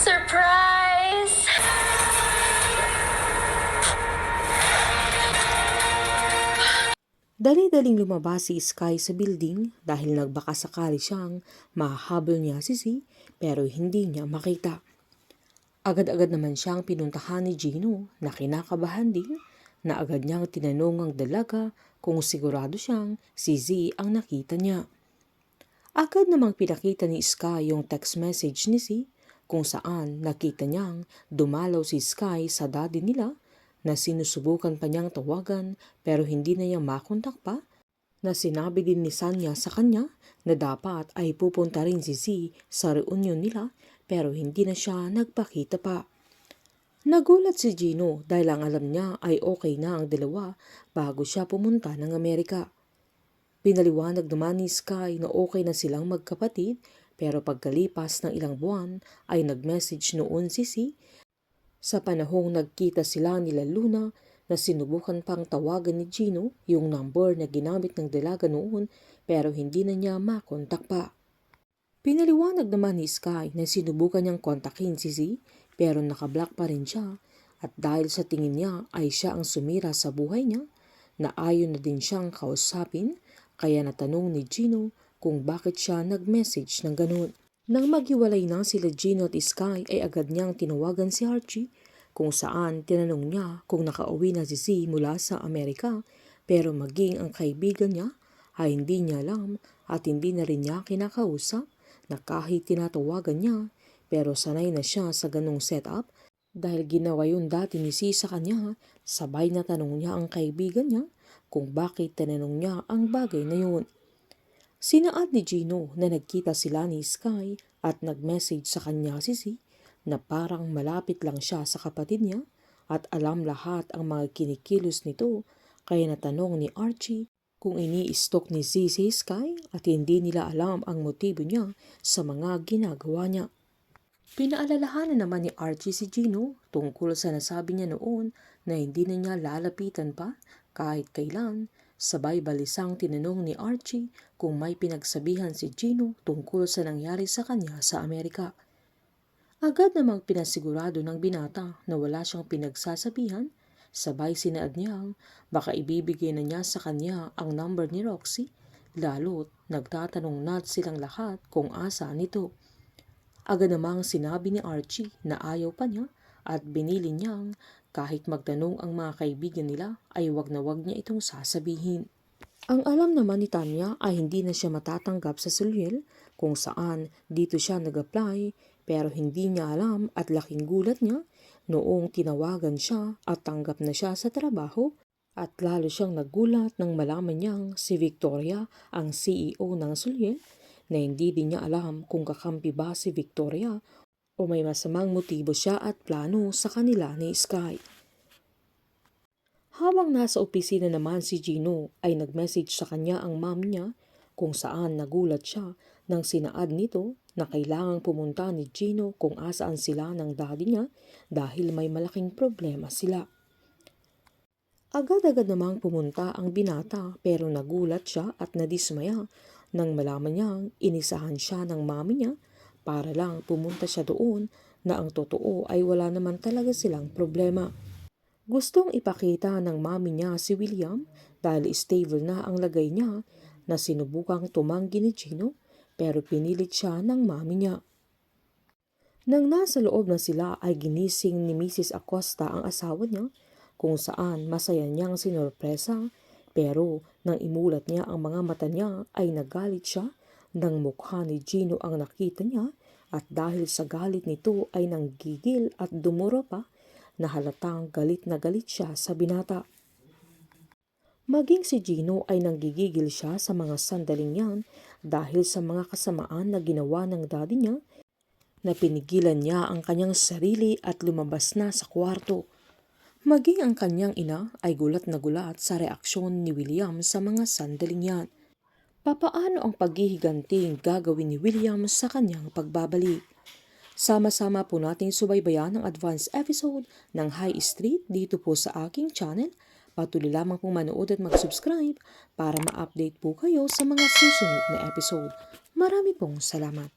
Surprise! Dali-daling lumabas si Sky sa building dahil nagbaka sakali siyang mahahabol niya si Z pero hindi niya makita. Agad-agad naman siyang pinuntahan ni Gino na kinakabahan din na agad niyang tinanong ang dalaga kung sigurado siyang si Z ang nakita niya. Agad namang pinakita ni Sky yung text message ni Z kung saan nakita niyang dumalaw si Sky sa daddy nila na sinusubukan pa niyang tawagan pero hindi na niya makontak pa, na sinabi din ni Sanya sa kanya na dapat ay pupunta rin si Z sa reunion nila pero hindi na siya nagpakita pa. Nagulat si Gino dahil ang alam niya ay okay na ang dalawa bago siya pumunta ng Amerika. Pinaliwanag naman ni Sky na okay na silang magkapatid pero pagkalipas ng ilang buwan ay nag-message noon si Z sa panahong nagkita sila nila Luna na sinubukan pang tawagan ni Gino yung number na ginamit ng dalaga noon pero hindi na niya makontak pa. Pinaliwanag naman ni Sky na sinubukan niyang kontakin si Z pero nakablock pa rin siya at dahil sa tingin niya ay siya ang sumira sa buhay niya na ayaw na din siyang kausapin kaya natanong ni Gino kung bakit siya nag-message ng ganun. Nang maghiwalay na sila Gino at Sky ay agad niyang tinawagan si Archie kung saan tinanong niya kung nakauwi na si Z mula sa Amerika pero maging ang kaibigan niya ay hindi niya alam at hindi na rin niya kinakausap na kahit tinatawagan niya pero sanay na siya sa ganong setup dahil ginawa yun dati ni Z sa kanya. Sabay na tanong niya ang kaibigan niya kung bakit tinanong niya ang bagay na yun. Sinaad ni Gino na nagkita sila ni Sky at nag-message sa kanya si Z na parang malapit lang siya sa kapatid niya at alam lahat ang mga kinikilos nito kaya natanong ni Archie kung ini-stalk ni Z si Sky at hindi nila alam ang motibo niya sa mga ginagawa niya. Pinaalalahanan naman ni Archie si Gino tungkol sa nasabi niya noon na hindi na niya lalapitan pa kahit kailan. Sabay balisang tinanong ni Archie kung may pinagsabihan si Gino tungkol sa nangyari sa kanya sa Amerika. Agad namang pinasigurado ng binata na wala siyang pinagsasabihan, sabay sinaad niyang baka ibibigay na niya sa kanya ang number ni Roxy, lalo't nagtatanong na silang lahat kung asa nito. Agad namang sinabi ni Archie na ayaw pa niya at binili niyang kahit magtanong ang mga kaibigan nila ay wag na wag niya itong sasabihin. Ang alam naman ni Tanya ay hindi na siya matatanggap sa Suliel kung saan dito siya nag-apply pero hindi niya alam at laking gulat niya noong tinawagan siya at tanggap na siya sa trabaho at lalo siyang nagulat nang malaman niyang si Victoria ang CEO ng Suliel na hindi din niya alam kung kakampi ba si Victoria o may masamang motibo siya at plano sa kanila ni Sky. Habang nasa opisina naman si Gino ay nag-message sa kanya ang mom niya kung saan nagulat siya nang sinaad nito na kailangang pumunta ni Gino kung asaan sila ng daddy niya dahil may malaking problema sila. Agad-agad namang pumunta ang binata pero nagulat siya at nadismaya nang malaman niyang inisahan siya ng mami niya para lang pumunta siya doon na ang totoo ay wala naman talaga silang problema. Gustong ipakita ng mami niya si William dahil stable na ang lagay niya na sinubukang tumanggi ni Gino pero pinilit siya ng mami niya. Nang nasa loob na sila ay ginising ni Mrs. Acosta ang asawa niya kung saan masaya niyang sinorpresa pero nang imulat niya ang mga mata niya ay nagalit siya nang mukha ni Gino ang nakita niya at dahil sa galit nito ay nanggigil at dumuro pa na halatang galit na galit siya sa binata. Maging si Gino ay nanggigigil siya sa mga sandaling yan dahil sa mga kasamaan na ginawa ng daddy niya na pinigilan niya ang kanyang sarili at lumabas na sa kwarto. Maging ang kanyang ina ay gulat na gulat sa reaksyon ni William sa mga sandaling yan. Papaano ang paghihiganting gagawin ni William sa kanyang pagbabalik? Sama-sama po nating subaybayan ang advance episode ng High Street dito po sa aking channel. Patuloy lamang pong manood at mag-subscribe para ma-update po kayo sa mga susunod na episode. Marami pong salamat.